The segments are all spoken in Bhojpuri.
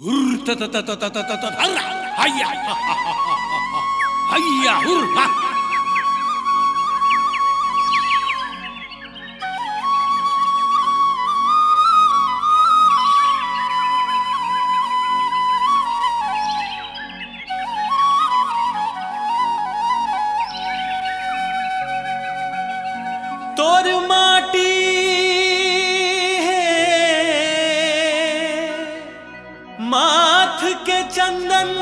हुर त त त त त त हर्रा हैया हैया हुर हा तोर माटी माथ के चंदन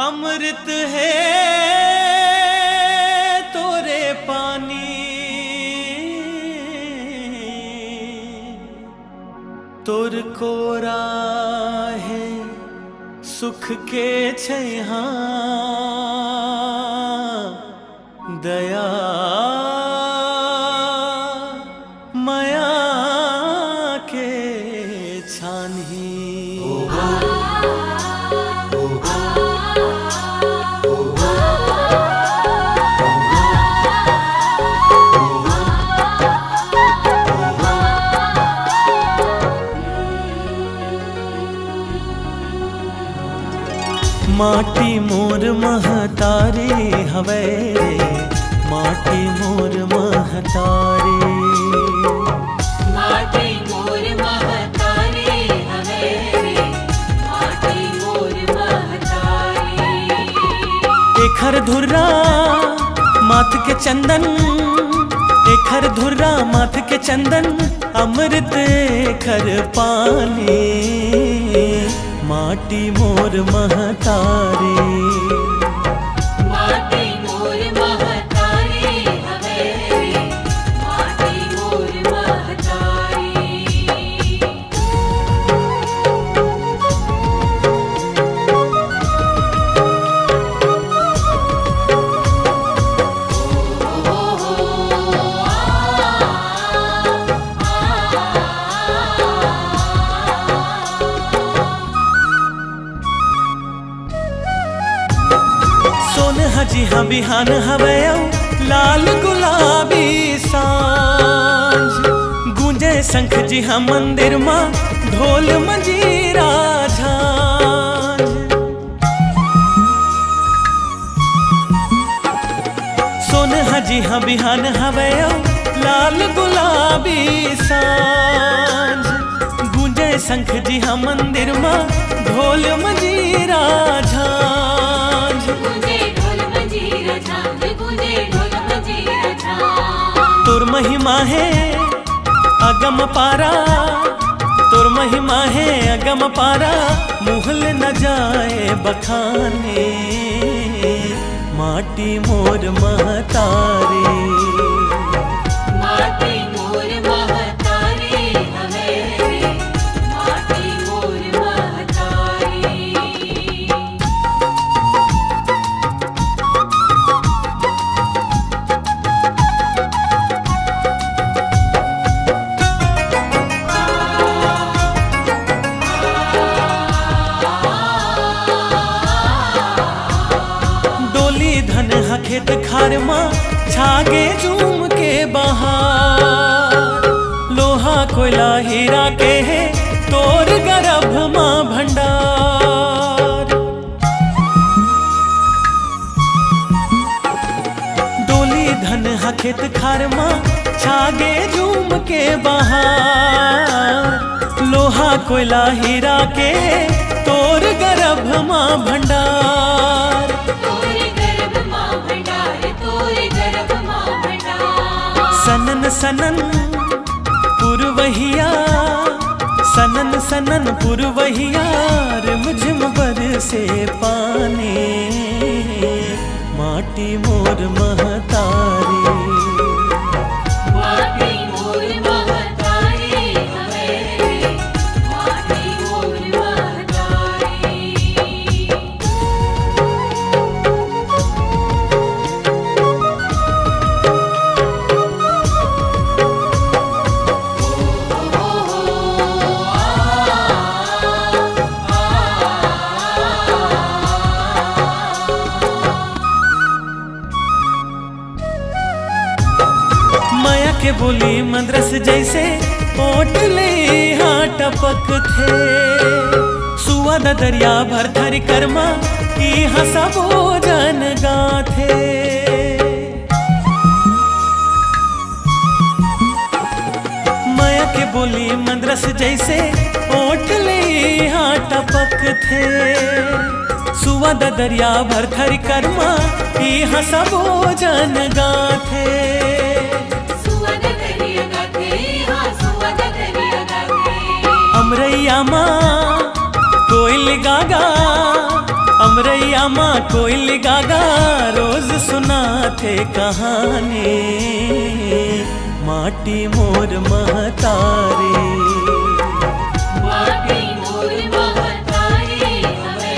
अमृत है तोरे पानी तोर कोरा है सुख के छैहा दया माया के छानी माटी मोर महतारी हवे रे माटी मोर महतारी माटी मोर महतारी हवे रे माटी मोर महतारी एखर धुर्रा माथ के चंदन एखर धुर्रा माथ के चंदन अमृत एखर पानी माटी मोर महतारी माटी मोर महतारी हवे रे माटी मोर महतारी सोन हजी हाँ बिहान हवे लाल गुलाबी सांझ गूंजे शंख जी हाँ मंदिर माँ ढोल मंजीरा झांझ सोन हजी हाँ बिहान हवे लाल गुलाबी सांझ गूंजे शंख जी हाँ मंदिर माँ ढोल मंजीरा झांझ गुंजे ढोल मंजीरा झांझ गुंजे ढोल मंजीरा झांझ तोर महिमा है अगम पारा तोर महिमा है अगम पारा मुहल न जाए बखाने माटी मोर महतारी माटी मोर महतारी हवे रे माटी मोर महतारी डोली धन हखेत खार माँ छागे झूम के बहार लोहा कोयला हीरा के है तोर गर्भ माँ भंडार डोली धन हखेत खार माँ छागे झूम के बहार लोहा कोयला हीरा के तोर गर्भ माँ भंडार तोरे गर्भ मां भंडार तोरे गर्भ मां भंडार सनन सनन पुरवहिया सनन सनन पुरवहिया रिमझिम बरसे पानी माटी मोर महतारी माटी मोर महतारी हवे रे माटी मोर महतारी के बोली मद्रस जैसे ओटले हाँ टपक थे सुआ द दरिया भर थर कर्मा ई हसबो जन गाथे माया के बोली मंद्रस जैसे ओटले हाँ टपक थे सुआ द दरिया भर थर कर्मा ई हसबो जन गाथे सुवद दरिया गाथे हाँ सुवद दरिया गाथे अमरैया माँ कोयल गागा अमरैया माँ कोयल गागा रोज सुनाते कहानी माटी मोर महतारी माटी मोर महतारी हवे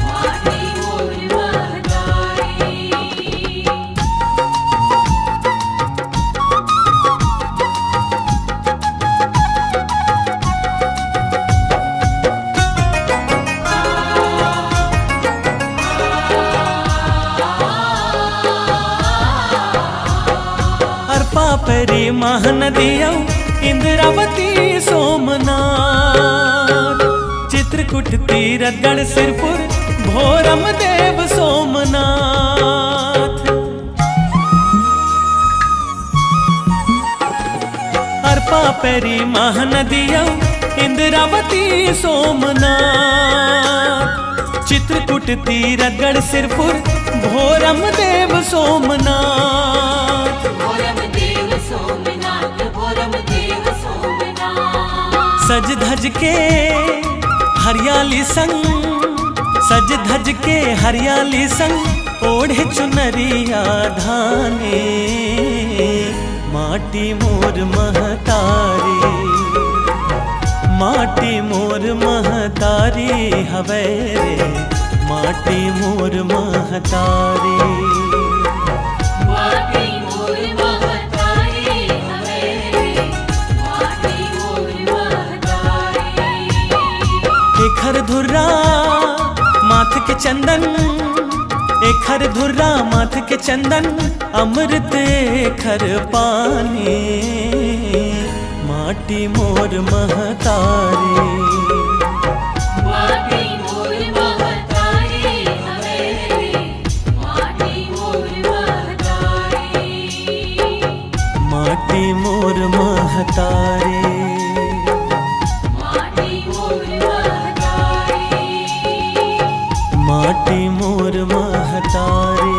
माटी मोर महतारी परी महानदिया इंद्रावती सोमनाथ चित्रकूट तीरथगढ़ सिरपुर भोरम देव सोमनाथ अर्पा पेरी महानदिया इंद्रावती सोमनाथ चित्रकूट तीरथगढ़ सिरपुर भोरम देव सोमनाथ भोरम देव सोमनाथ सज धज के हरियाली संग सज धज के हरियाली संग ओढ़े चुनरिया धाने माटी मोर महतारी माटी मोर महतारी हवे रे माटी मोर महतारी माटी मोर महतारी हवे माटी मोर महतारी एखर धुर्रा माथ के चंदन एखर धुर्रा माथ के चंदन अमृत एखर पानी माटी मोर महतारी माटी मोर महतारी हवे माटी मोर महतारी माटी मोर महतारी माटी मोर महतारी माटी मोर महतारी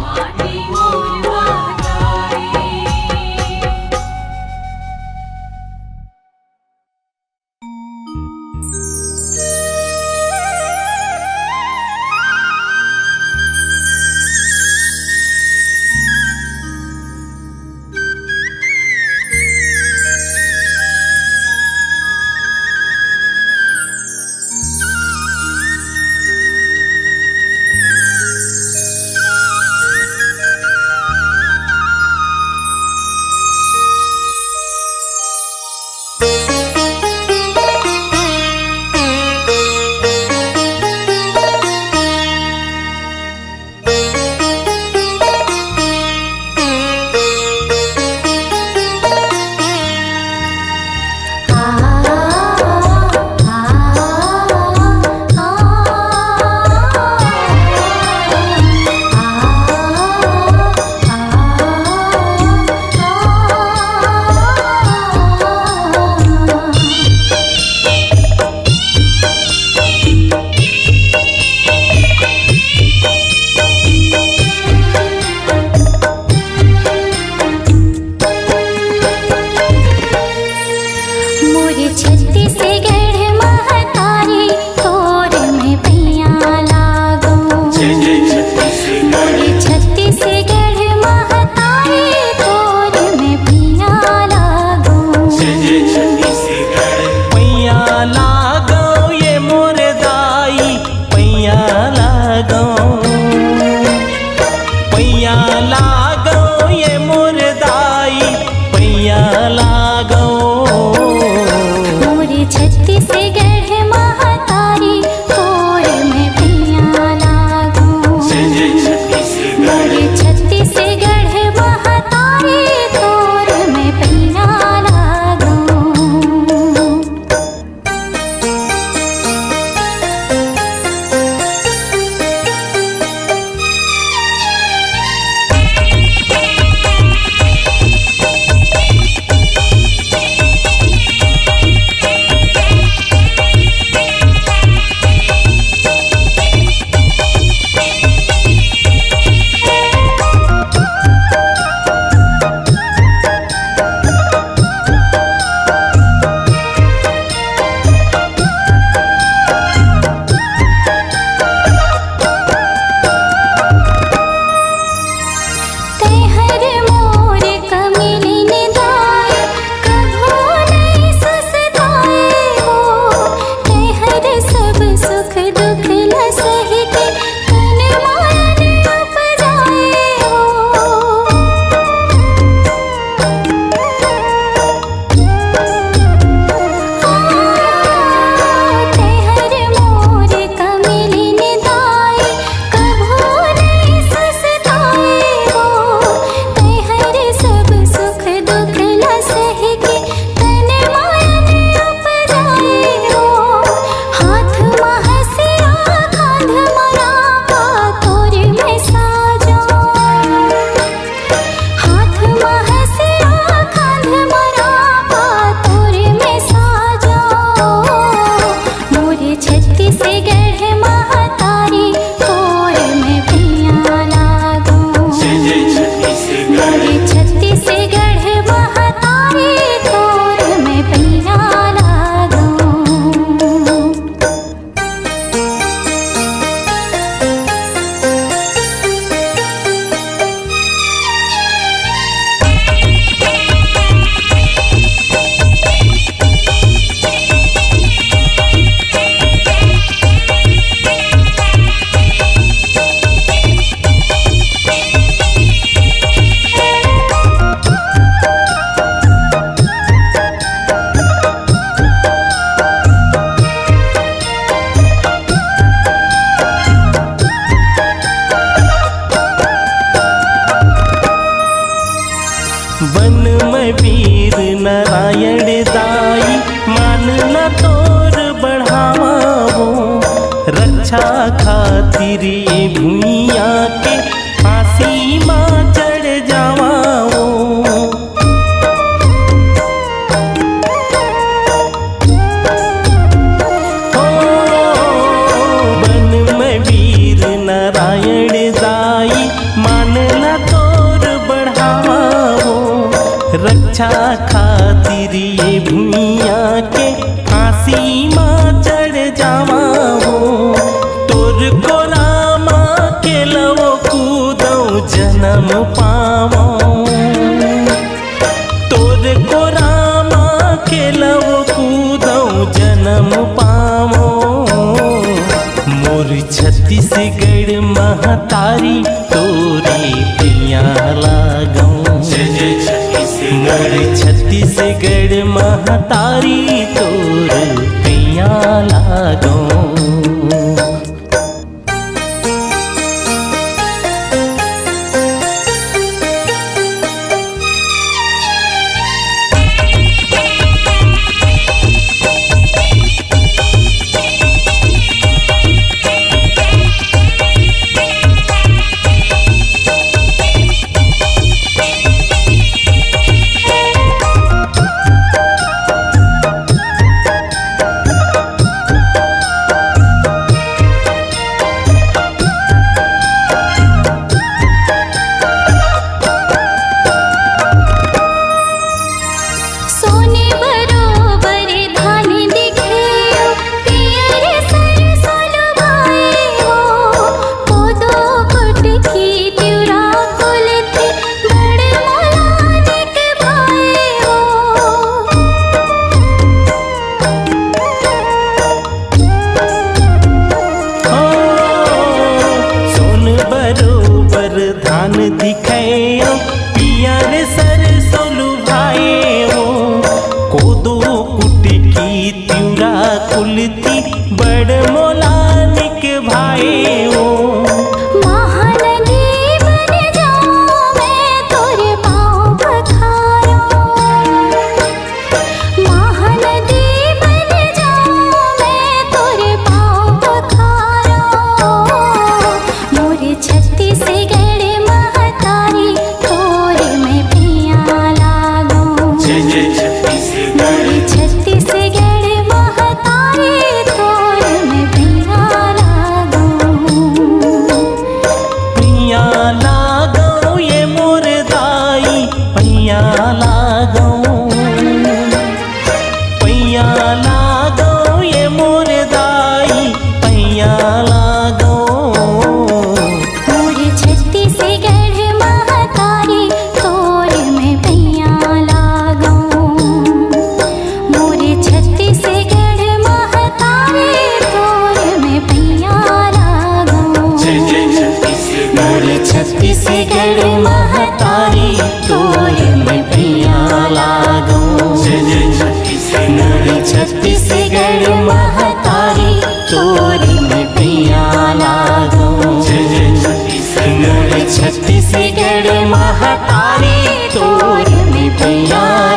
माटी मोर महतारी बन में वीर नारायण दाई मानना तोर बढ़ावो, रक्षा खातिर ये भूइया के फांसी माँ चढ़ जावाओ। बन में वीर नारायण दाई मानना तोर बढ़ावो, रक्षा खातिर ये भूइया के फांसी माँ चढ़ जावाओ। तोर को रामा के लवो कूदो जन्म पावो, तोर को रामा के लवो कूदो जन्म पावो। मोर छत्तीसगढ़ महतारी तोरे पिया लागो, मोर छत्तीसगढ़ महतारी तोर पिया लागो। धान दिखायो पिया रे सरसों लुभाए हो, कोदो कुटकी तिउरा कुलती बड़ मोलानिक भाई हो। महानदी बन जाऊं मैं तोरे पाँव पखारो, महानदी बन जाऊं मैं तोरे पाँव पखारो। मोरे छत्तीसगढ़ छत्तीसगढ़ महतारी तोर में पिया लागो, मोर छत्तीसगढ़ महतारी तोर में पिया लागो, मोर छत्तीसगढ़ महतारी तोर में पिया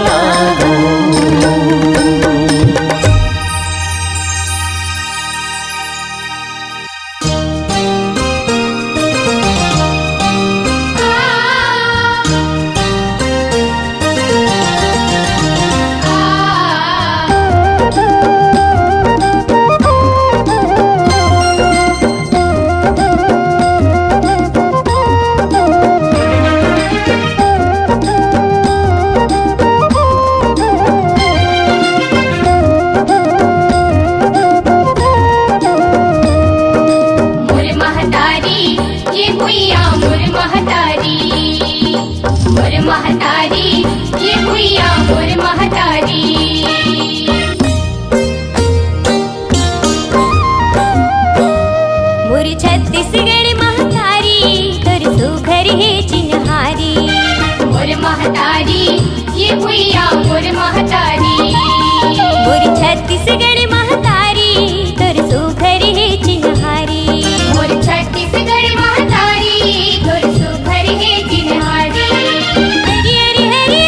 लागो। छत्तीसगढ़ महतारी तोर सुघर है चिन्हारी, मोर छत्तीसगढ़ महतारी तोर सुघर है चिन्हारी। हरी हरी हरी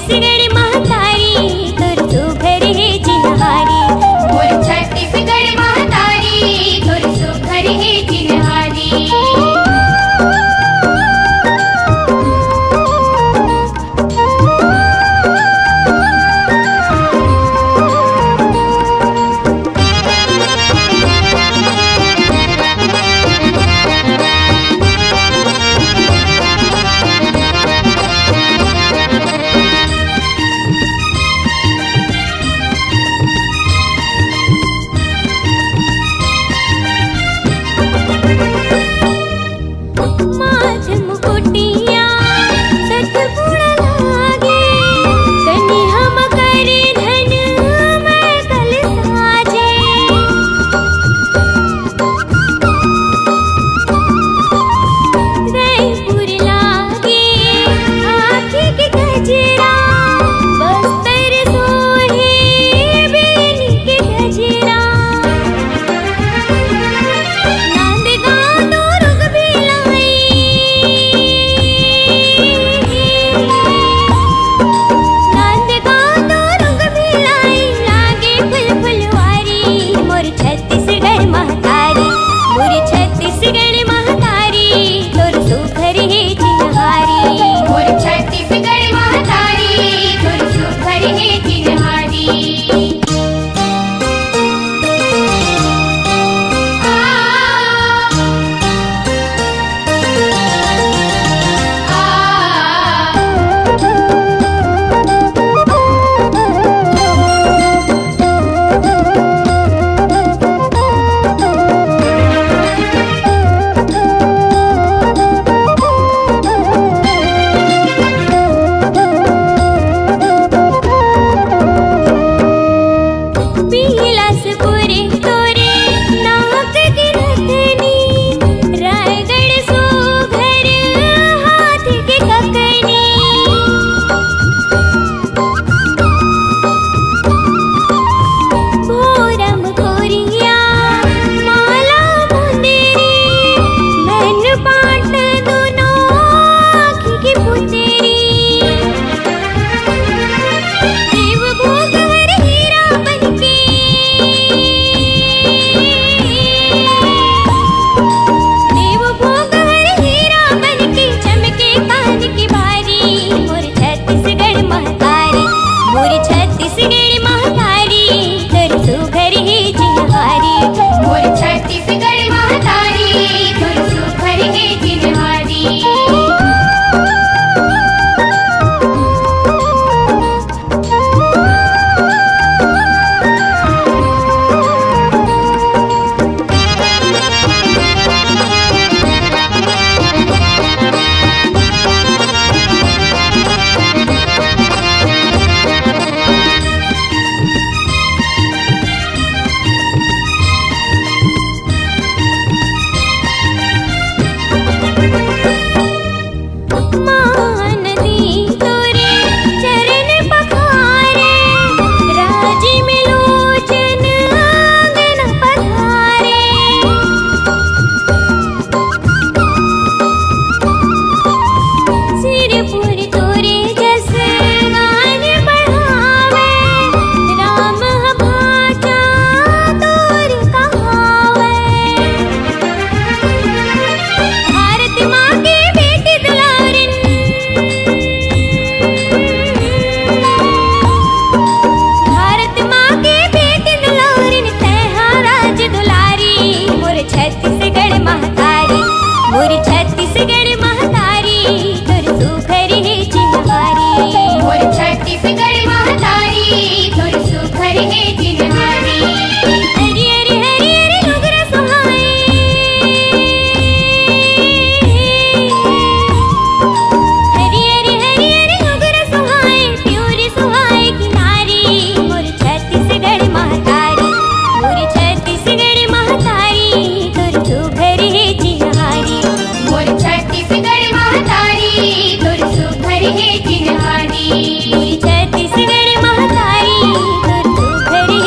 छत्तीसगढ़ महतारी तोर सुघर हे चिन्हारी मोर छत्तीसगढ़ महतारी तोर सुघर हे चिन्हारी माथ मुकुटिया सतगुण लागे कनि हम करे धन मैं कल साजे रायपुर लागे आँखी के गजरा बस्तर सोहे बेनी के गजरा नांदगांव दुर्ग भिलाई नांदगांव दुर्ग भिलाई लागे फुल फुलवारी मोर छत्तीसगढ़ महतारी मोर छत्तीसगढ़ महतारी तोर सुघर हे चिन्हारी मोर छत्तीसगढ़ महतारी तोर सुघर हे चिन्हारी बिलासपुर तोरे नाक की रतनी रायगढ़ सुघर हाथ के ककनी भोरम कोरिया माला मुंदेरी मैन पाट दोनों आँखी की पुतेरी देव भोग हर हीरा बनके देव भोग हर हीरा बनके चमके कान की बारी मोर छत्तीसगढ़ महतारी मोर छत्तीसगढ़ महतारी तोर सुघर हे चिन्हारी मोर छत्तीसगढ़ महतारी तोर सुघर हे चिन्हारी महानदी तोरे चरण पखारे राजी में लोचन आंगन पधारे सिरपुर तोरे जस गान बढ़ावे राम भाचा तोर कहावे भारत माँ के बेटी दुलारिन भारत माँ के बेटी दुलारिन तैहा राज दुलारी मोर छत्तीसगढ़ महतारी मोर छत्तीसगढ़ महतारी तोर सुघर हे चिन्हारी मोर छत्तीसगढ़ महतारी तोर सुघर हे चिन्हारी हरि हरि हरि हरि नुगरा सुहाए हरि हरि हरि हरि नुगरा सुहाए प्योरी सुहाए किनारी मोर छत्तीसगढ़ महतारी मोर छत्तीसगढ़ महतारी तोर सुघर हे चिन्हारी मोर छत्तीसगढ़ महतारी तोर सुघर हे चिन्हारी मोर छत्तीसगढ़ महतारी तोर सुघर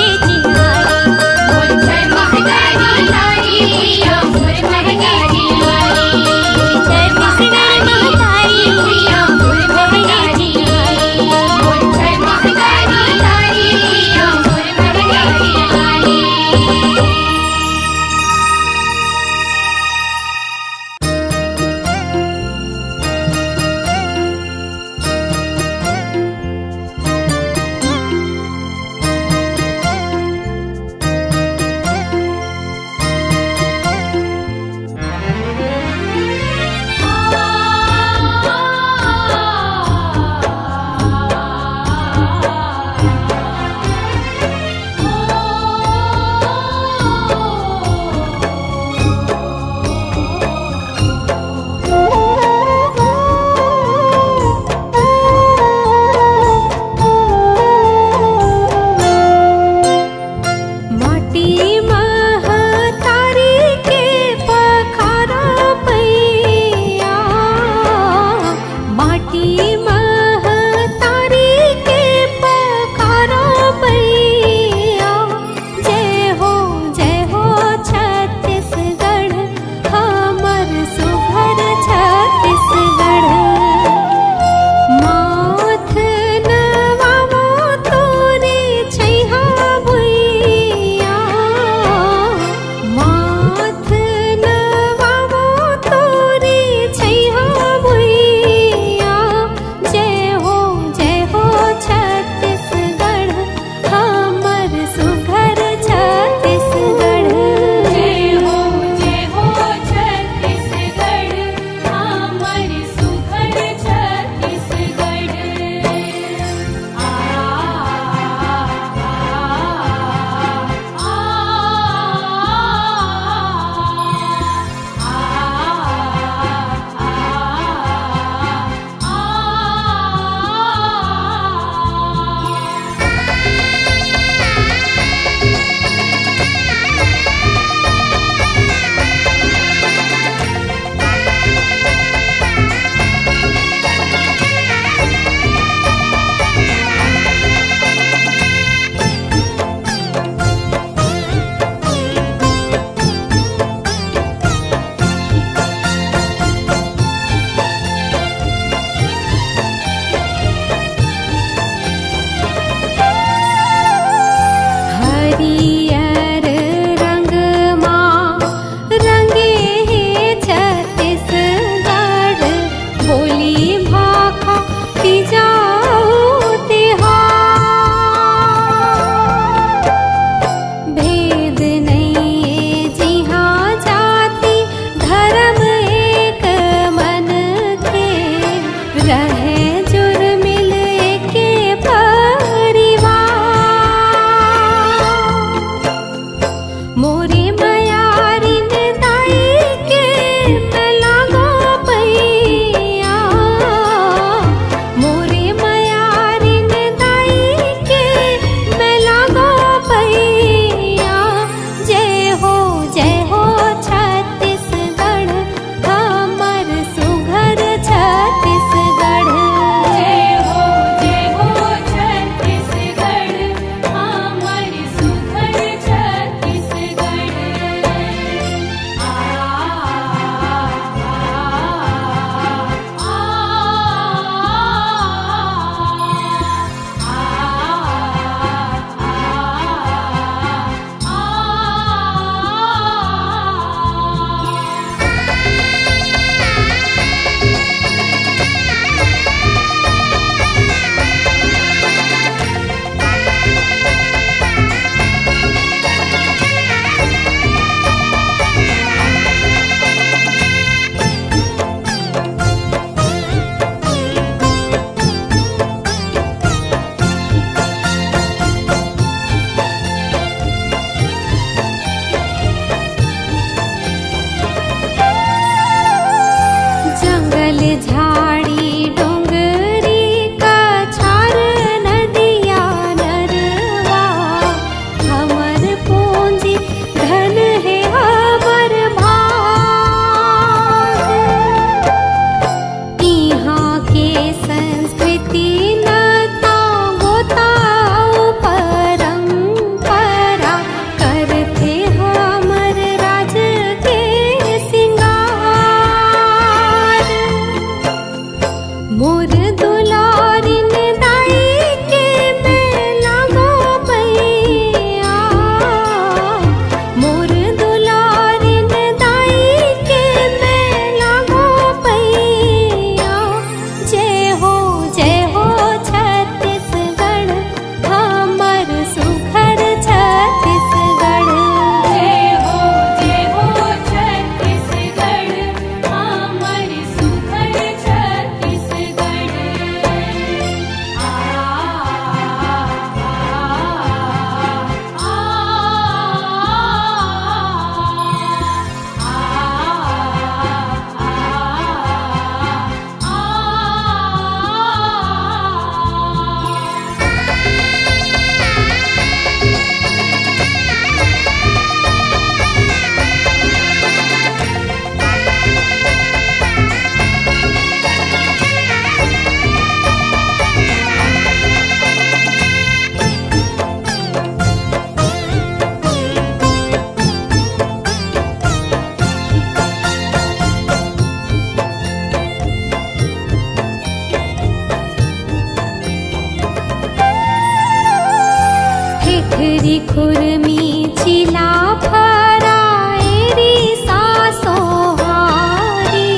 कोठरी खुरमी चिला फराएरी सासो हारी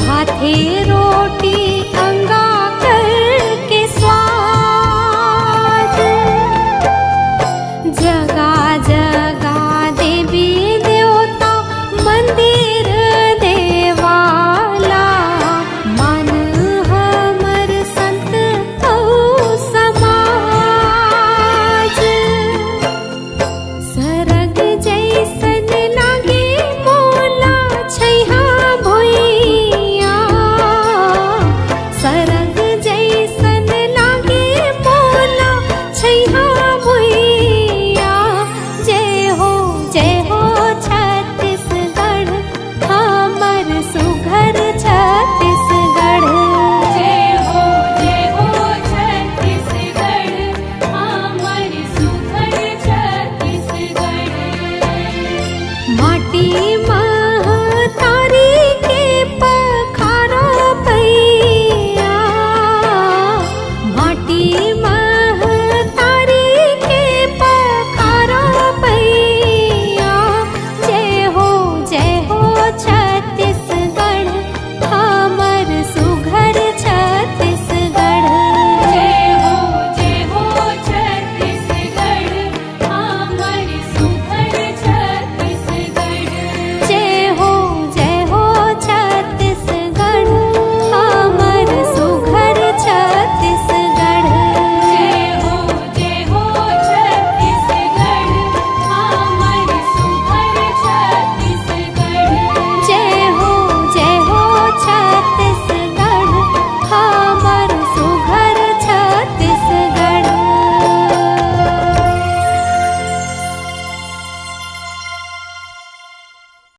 भाथे रोटी अंगा करके स्वाद जगा जगा देवी देवता मंदिर देवाला मान हमर संत औ समाज सरग जैसन लागे मोला छैहा भुइया सरग जैसन लागे मोला छैहा भुइया जय हो छत्तीसगढ़ हमर सुघर छत्तीसगढ़ जय हो छत्तीसगढ़ हमर सुघर छत्तीसगढ़ माटी महतारी के पखारो पैया माटी